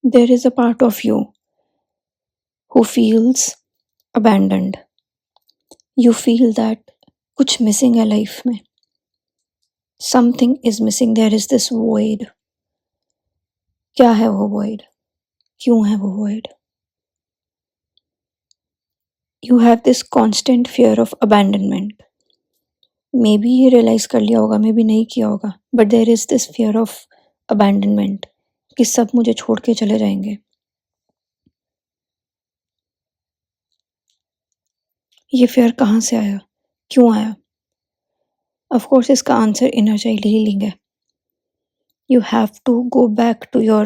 There is a part of you who feels abandoned. You feel that कुछ missing है life में. Something is missing. There is this void. क्या है वो void? क्यों है वो void? You have this constant fear of abandonment. Maybe ये realize कर लिया होगा, maybe नहीं किया होगा, but there is this fear of abandonment कि सब मुझे छोड़ के चले जाएंगे. ये fear कहाँ से आया? क्यों आया? Of course इसका आंसर inner child healing है. You have to go back to your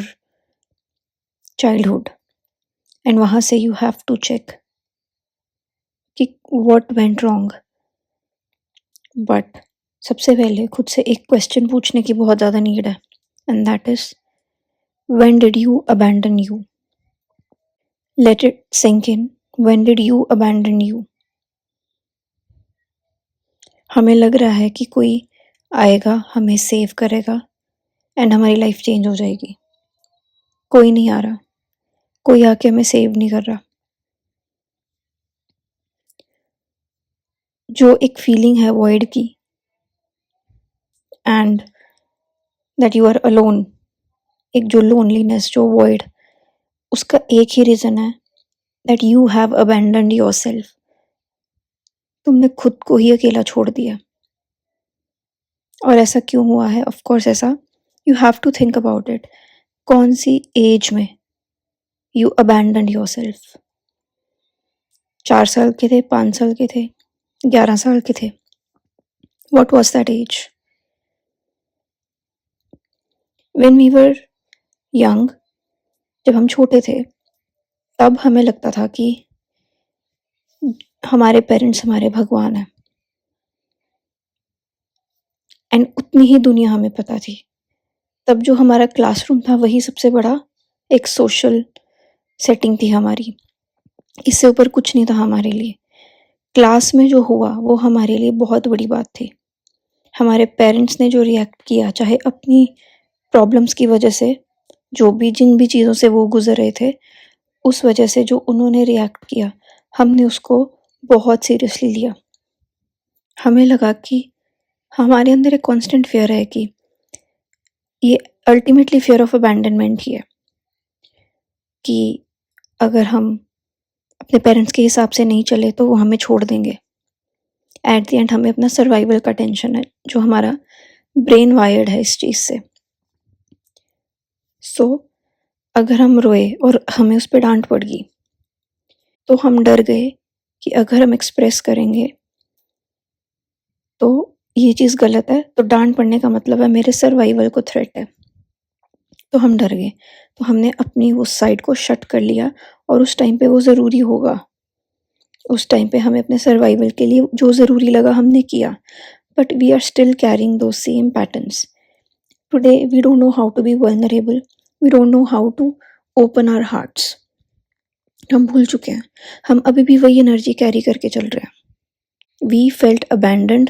childhood and वहाँ से you have to check कि what went wrong. But सबसे पहले खुद से एक question पूछने की बहुत ज़्यादा need है, and that is, when did you abandon you? Let it sink in. When did you abandon you? हमें लग रहा है कि कोई आएगा, हमें सेव करेगा एंड हमारी लाइफ चेंज हो जाएगी. कोई नहीं आ रहा, कोई आके हमें सेव नहीं कर रहा. जो एक फीलिंग है वॉइड की and that you are alone, एक जो लोनलीनेस, जो वॉइड, उसका एक ही रीज़न है that you have abandoned yourself. तुमने खुद को ही अकेला छोड़ दिया. और ऐसा क्यों हुआ है? ऑफ कोर्स ऐसा, you have to think about it. कौन सी एज में यू अबैंडन्ड योरसेल्फ? 4 साल के थे, 5 साल के थे, 11 साल के थे? What was that age? When we were young, जब हम छोटे थे, तब हमें लगता था कि हमारे पेरेंट्स हमारे भगवान हैं एंड उतनी ही दुनिया हमें पता थी. तब जो हमारा क्लासरूम था वही सबसे बड़ा एक सोशल सेटिंग थी हमारी. इससे ऊपर कुछ नहीं था हमारे लिए. क्लास में जो हुआ वो हमारे लिए बहुत बड़ी बात थी. हमारे पेरेंट्स ने जो रिएक्ट किया, चाहे अपनी प्रॉब्लम्स की वजह से, जो भी जिन भी चीज़ों से वो गुजर रहे थे, उस वजह से जो उन्होंने रिएक्ट किया, हमने उसको बहुत सीरियसली लिया. हमें लगा कि हमारे अंदर एक कांस्टेंट फियर है कि ये अल्टीमेटली फियर ऑफ अबैंडनमेंट ही है कि अगर हम अपने पेरेंट्स के हिसाब से नहीं चले तो वो हमें छोड़ देंगे. एट द एंड हमें अपना सर्वाइवल का टेंशन है, जो हमारा ब्रेन वायर्ड है इस चीज़ से. सो अगर हम रोए और हमें उस पर डांट पड़ गई, तो हम डर गए कि अगर हम एक्सप्रेस करेंगे तो ये चीज़ गलत है, तो डांट पड़ने का मतलब है मेरे सर्वाइवल को थ्रेट है. तो हम डर गए, तो हमने अपनी उस साइड को शट कर लिया. और उस टाइम पे वो ज़रूरी होगा, उस टाइम पे हमें अपने सर्वाइवल के लिए जो ज़रूरी लगा हमने किया. But we are still carrying two same patterns. Today we don't know how to be vulnerable, we don't know how to open our hearts. हम भूल चुके हैं. हम अभी भी वही एनर्जी कैरी करके चल रहे हैं. We felt abandoned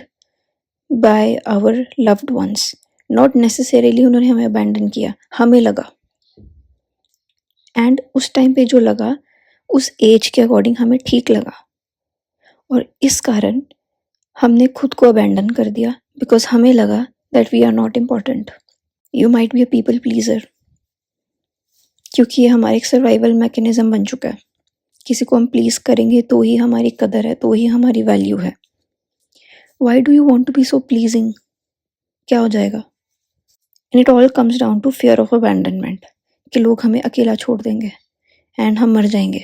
by our loved ones. Not necessarily उन्होंने हमें अबैंडन किया, हमें लगा. एंड उस टाइम पे जो लगा, उस एज के अकॉर्डिंग हमें ठीक लगा. और इस कारण हमने खुद को अबैंडन कर दिया, बिकॉज हमें लगा that we are not important. You might be a people pleaser, क्योंकि ये हमारा एक सर्वाइवल मैकेनिज्म बन चुका है. किसी को हम प्लीज़ करेंगे तो ही हमारी कदर है, तो ही हमारी वैल्यू है. Why do you want to be so pleasing? क्या हो जाएगा? And it all comes down to fear of abandonment, कि लोग हमें अकेला छोड़ देंगे एंड हम मर जाएंगे.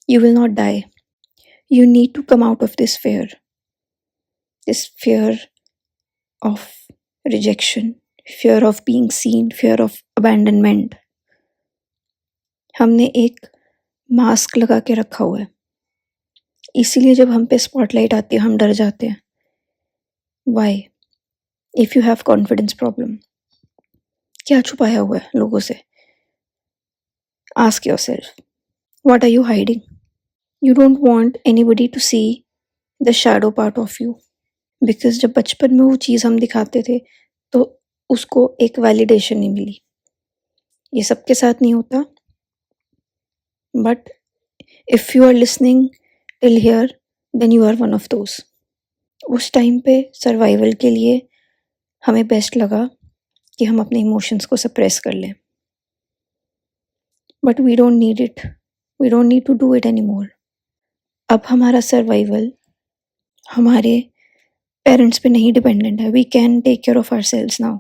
You will not die. You need to come out of this fear of rejection, fear of being seen, fear of abandonment. हमने एक मास्क लगा के रखा हुआ है, इसीलिए जब हम पे स्पॉटलाइट आती है हम डर जाते हैं. Why? If you have confidence problem, क्या छुपाया हुआ है लोगों से? Ask yourself, what are you hiding? You don't want anybody to see the shadow part of you. Because जब बचपन में वो चीज़ हम दिखाते थे तो उसको एक वैलिडेशन नहीं मिली. ये सबके साथ नहीं होता, but if you are listening till here then you are one of those. उस टाइम पे सर्वाइवल के लिए हमें बेस्ट लगा कि हम अपने इमोशंस को सप्रेस कर लें, but we don't need it, we don't need to do it any more. अब हमारा सर्वाइवल हमारे पेरेंट्स पे नहीं डिपेंडेंट है, we can take care of ourselves now,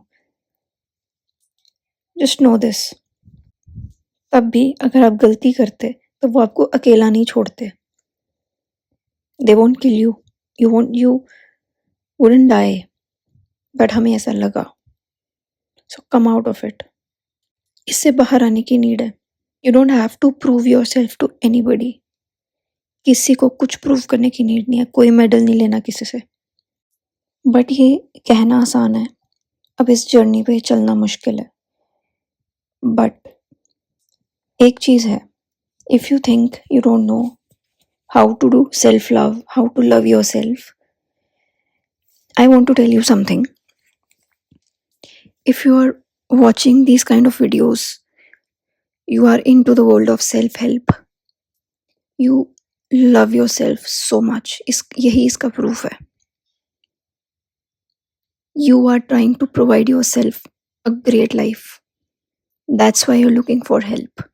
just know this. तब भी अगर आप गलती करते तो वो आपको अकेला नहीं छोड़ते, they won't kill you, you wouldn't die, but हमें ऐसा लगा। So come out of it, इससे बाहर आने की नीड है। You don't have to prove yourself to anybody, किसी को कुछ प्रूव करने की नीड नहीं है, कोई मेडल नहीं लेना किसी से। बट ये कहना आसान है, अब इस जर्नी पे चलना मुश्किल है। बट एक चीज़ है, if you think you don't know how to do self love, how to love yourself, I want to tell you something. If you are watching these kind of videos, you are into the world of self-help. You love yourself so much. यही इसका proof है. You are trying to provide yourself a great life. That's why you're looking for help.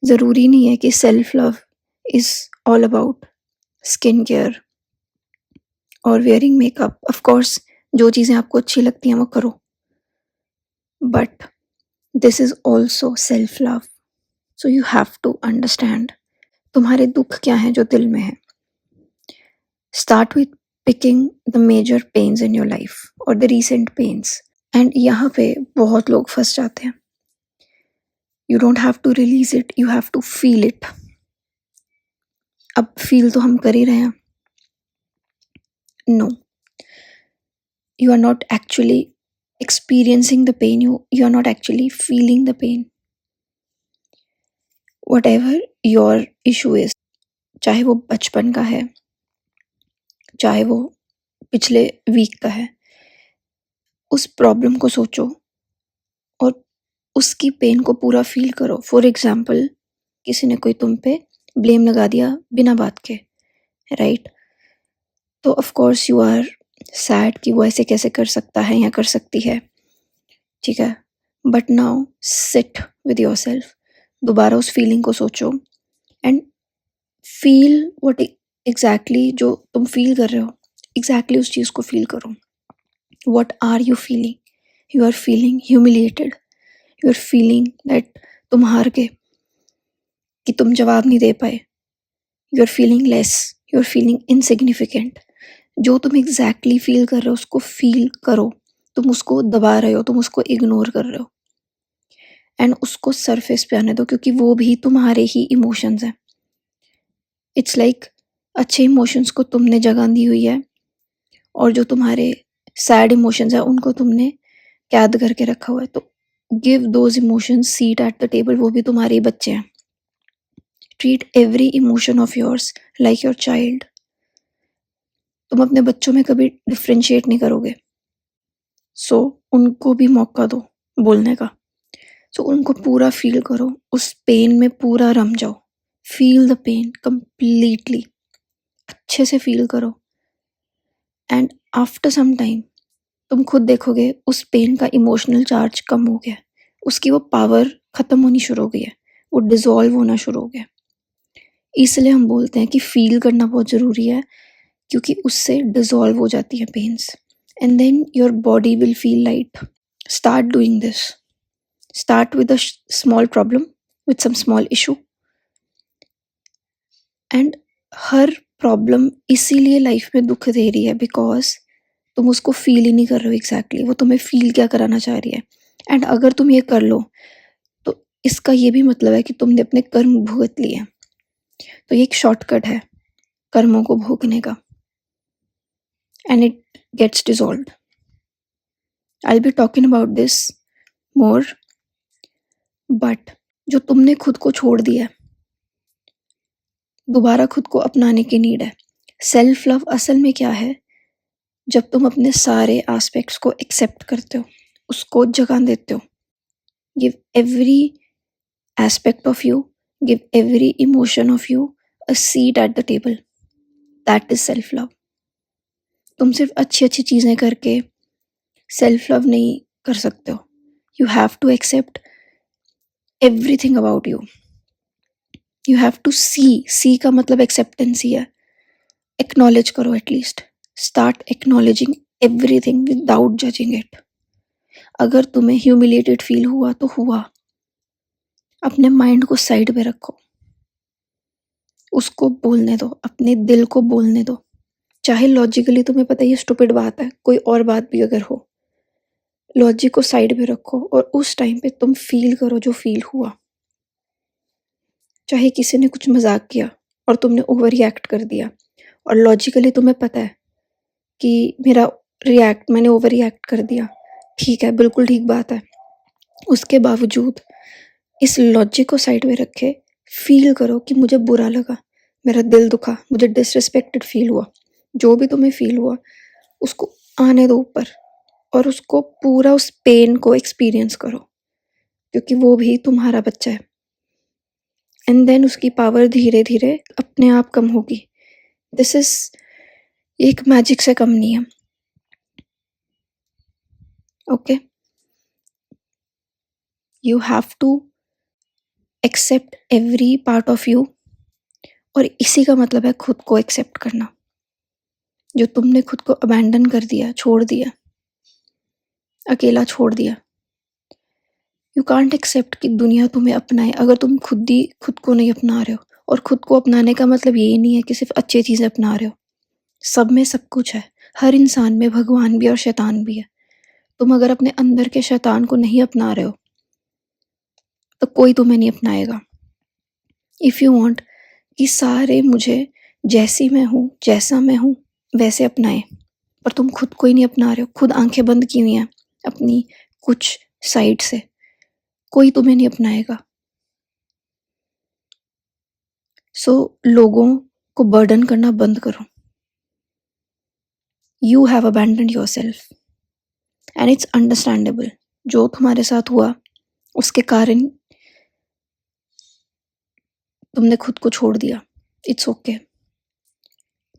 ज़रूरी नहीं है कि self love is all about skin care और wearing makeup. Of course, जो चीज़ें आपको अच्छी लगती हैं वो करो. But this is also self love. So you have to understand तुम्हारे दुख क्या हैं जो दिल में है. Start with picking the major pains in your life or the recent pains. And यहाँ पे बहुत लोग फंस जाते हैं. You don't have to release it, you have to feel it. अब feel तो हम कर ही रहे हैं. No, you are not actually experiencing the pain, you are not actually feeling the pain. Whatever your issue is, चाहे वो बचपन का है, चाहे वो पिछले वीक का है, उस प्रॉब्लम को सोचो और उसकी पेन को पूरा फील करो. फॉर एग्जाम्पल, किसी ने कोई तुम पे ब्लेम लगा दिया बिना बात के, राइट? तो of course you are sad कि वो ऐसे कैसे कर सकता है या कर सकती है, ठीक है? But now sit with your self, दोबारा उस फीलिंग को सोचो एंड फील व्हाट एग्जैक्टली जो तुम फील कर रहे हो, एग्जैक्टली उस चीज़ को फील करो. What are you feeling? You are feeling humiliated, you are feeling that तुम हार गए, कि तुम जवाब नहीं दे पाए, you are feeling less, you are feeling insignificant. जो तुम एग्जैक्टली फील कर रहे हो उसको फील करो. तुम उसको दबा रहे हो, तुम उसको इग्नोर कर रहे हो, एंड उसको सरफेस पे आने दो, क्योंकि वो भी तुम्हारे ही इमोशंस हैं. इट्स लाइक अच्छे इमोशंस को तुमने जगह दी हुई है और जो तुम्हारे सैड इमोशंस हैं उनको तुमने कैद करके रखा हुआ है. तो give those emotions seat at the table, वो भी तुम्हारे ही बच्चे हैं. Treat every emotion of yours like your child. तुम अपने बच्चों में कभी डिफ्रेंशिएट नहीं करोगे, सो उनको भी मौका दो बोलने का. सो उनको पूरा फील करो, उस पेन में पूरा रम जाओ. फील द पेन कंप्लीटली, अच्छे से फील करो. एंड आफ्टर सम टाइम तुम खुद देखोगे उस पेन का इमोशनल चार्ज कम हो गया, उसकी वो पावर ख़त्म होनी शुरू हो गई है, वो डिज़ोल्व होना शुरू हो गया. इसलिए हम बोलते हैं कि फील करना बहुत ज़रूरी है, क्योंकि उससे डिज़ोल्व हो जाती है pains, and then your body will feel light. Start doing this. Start with a small problem, with some small issue. And हर प्रॉब्लम इसीलिए लाइफ में दुख दे रही है बिकॉज तुम उसको फील ही नहीं कर रहे हो एग्जैक्टली. वो तुम्हें फील क्या कराना चाह रही है. एंड अगर तुम ये कर लो तो इसका ये भी मतलब है कि तुमने अपने कर्म भुगत लिए हैं. तो ये एक शॉर्टकट है कर्मों को भोगने का, and it gets dissolved. I will be talking about this more. But जो तुमने खुद को छोड़ दिया, दोबारा खुद को अपनाने की नीड है. सेल्फ लव असल में क्या है? जब तुम अपने सारे एस्पेक्ट्स को एक्सेप्ट करते हो, उसको जगह देते हो। Give every aspect of you, give every emotion of you a seat at the table. That is self love. तुम सिर्फ अच्छी अच्छी चीज़ें करके सेल्फ लव नहीं कर सकते हो। You have to accept everything about you. You have to see का मतलब एक्सेप्टेंस ही है। एक्नॉलेज करो, at least start acknowledging everything without judging it. अगर तुम्हें ह्यूमिलेटेड फील हुआ तो हुआ, अपने माइंड को साइड पे रखो, उसको बोलने दो, अपने दिल को बोलने दो। चाहे लॉजिकली तुम्हें पता है ये स्टूपिड बात है, कोई और बात भी अगर हो, लॉजिक को साइड पे रखो और उस टाइम पे तुम फील करो जो फील हुआ। चाहे किसी ने कुछ मजाक किया और तुमने ओवर रिएक्ट कर दिया और लॉजिकली तुम्हें पता है कि मैंने ओवर रिएक्ट कर दिया, ठीक है, बिल्कुल ठीक बात है। उसके बावजूद इस लॉजिक को साइड में रखे फील करो कि मुझे बुरा लगा, मेरा दिल दुखा, मुझे डिसरिस्पेक्टेड फील हुआ। जो भी तुम्हें फील हुआ उसको आने दो ऊपर और उसको पूरा उस पेन को एक्सपीरियंस करो, क्योंकि वो भी तुम्हारा बच्चा है। एंड देन उसकी पावर धीरे धीरे अपने आप कम होगी। दिस इज एक मैजिक से कम नहीं है। Okay, you have to accept every part of you. और इसी का मतलब है खुद को एक्सेप्ट करना। जो तुमने खुद को अबैंडन कर दिया, छोड़ दिया, अकेला छोड़ दिया, यू कांट एक्सेप्ट कि दुनिया तुम्हें अपनाए अगर तुम खुद ही खुद को नहीं अपना रहे हो। और खुद को अपनाने का मतलब ये नहीं है कि सिर्फ अच्छी चीज़ें अपना रहे हो। सब में सब कुछ है, हर इंसान में भगवान भी और शैतान भी है। तुम अगर अपने अंदर के शैतान को नहीं अपना रहे हो तो कोई तुम्हें नहीं अपनाएगा। इफ़ यू वांट कि सारे मुझे जैसी मैं हूँ, जैसा मैं हूँ वैसे अपनाएं, पर तुम खुद को ही नहीं अपना रहे हो, खुद आंखें बंद की हुई हैं अपनी कुछ साइड से, कोई तुम्हें नहीं अपनाएगा। सो लोगों को बर्डन करना बंद करो। You have abandoned yourself and it's understandable. जो तुम्हारे साथ हुआ उसके कारण तुमने खुद को छोड़ दिया, इट्स ओके।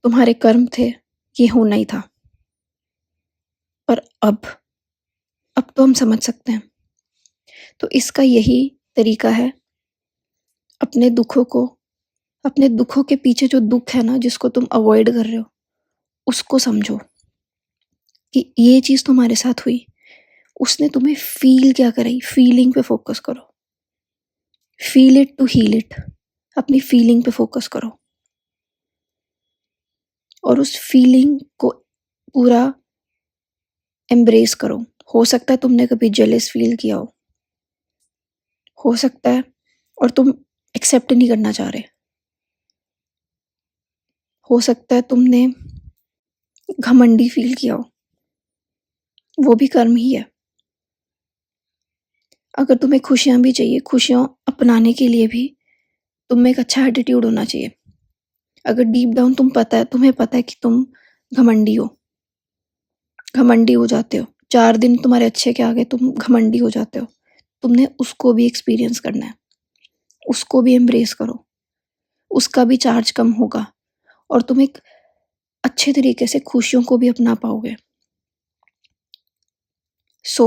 तुम्हारे कर्म थे, ये होना ही था। पर अब तो हम समझ सकते हैं। तो इसका यही तरीका है, अपने दुखों के पीछे जो दुख है ना, जिसको तुम अवॉइड कर रहे हो, उसको समझो कि ये चीज़ तुम्हारे साथ हुई, उसने तुम्हें फील क्या कराई। फीलिंग पे फोकस करो। Feel it to heal it. अपनी फीलिंग पे फोकस करो और उस फीलिंग को पूरा एम्ब्रेस करो। हो सकता है तुमने कभी जेलस फील किया हो सकता है, और तुम एक्सेप्ट नहीं करना चाह रहे। हो सकता है तुमने घमंडी फील किया हो, वो भी कर्म ही है। अगर तुम्हें खुशियाँ भी चाहिए, खुशियाँ अपनाने के लिए भी तुम्हें एक अच्छा एटीट्यूड होना चाहिए। अगर डीप डाउन तुम्हें पता है कि तुम घमंडी हो जाते हो, 4 दिन तुम्हारे अच्छे के आगे तुम घमंडी हो जाते हो, तुमने उसको भी एक्सपीरियंस करना है, उसको भी एम्ब्रेस करो, उसका भी चार्ज कम होगा और तुम एक अच्छे तरीके से खुशियों को भी अपना पाओगे। So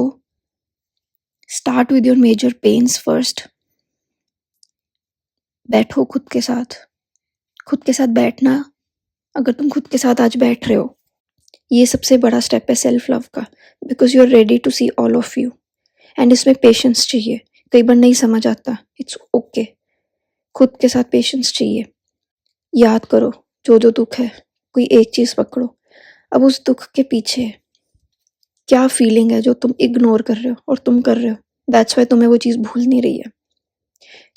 start with your major pains first. बैठो खुद के साथ बैठना। अगर तुम खुद के साथ आज बैठ रहे हो, ये सबसे बड़ा स्टेप है सेल्फ लव का, because you are ready to see all of you. And इसमें पेशेंस चाहिए, कई बार नहीं समझ आता, इट्स ओके। खुद के साथ पेशेंस चाहिए। याद करो जो दुख है, कोई एक चीज़ पकड़ो। अब उस दुख के पीछे क्या फीलिंग है जो तुम इग्नोर कर रहे हो और तुम कर रहे हो। दैट्स वाई तुम्हें वो चीज़ भूल नहीं रही है,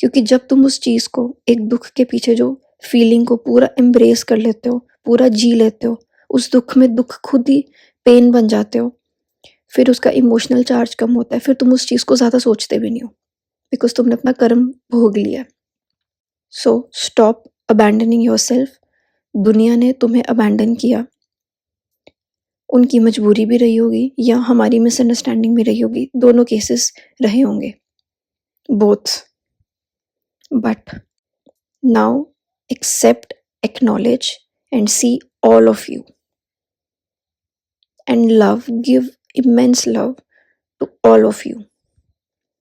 क्योंकि जब तुम उस चीज़ को, एक दुख के पीछे जो फीलिंग को पूरा एम्ब्रेस कर लेते हो, पूरा जी लेते हो, उस दुख में दुख खुद ही पेन बन जाते हो, फिर उसका इमोशनल चार्ज कम होता है, फिर तुम उस चीज़ को ज़्यादा सोचते भी नहीं हो, बिकॉज तुमने अपना कर्म भोग लिया। So stop abandoning yourself. दुनिया ने तुम्हें अबैंडन किया, उनकी मजबूरी भी रही होगी या हमारी मिसअंडरस्टैंडिंग भी रही होगी, दोनों केसेस रहे होंगे, both. But now accept, acknowledge, and see all of you. And love, give immense love to all of you.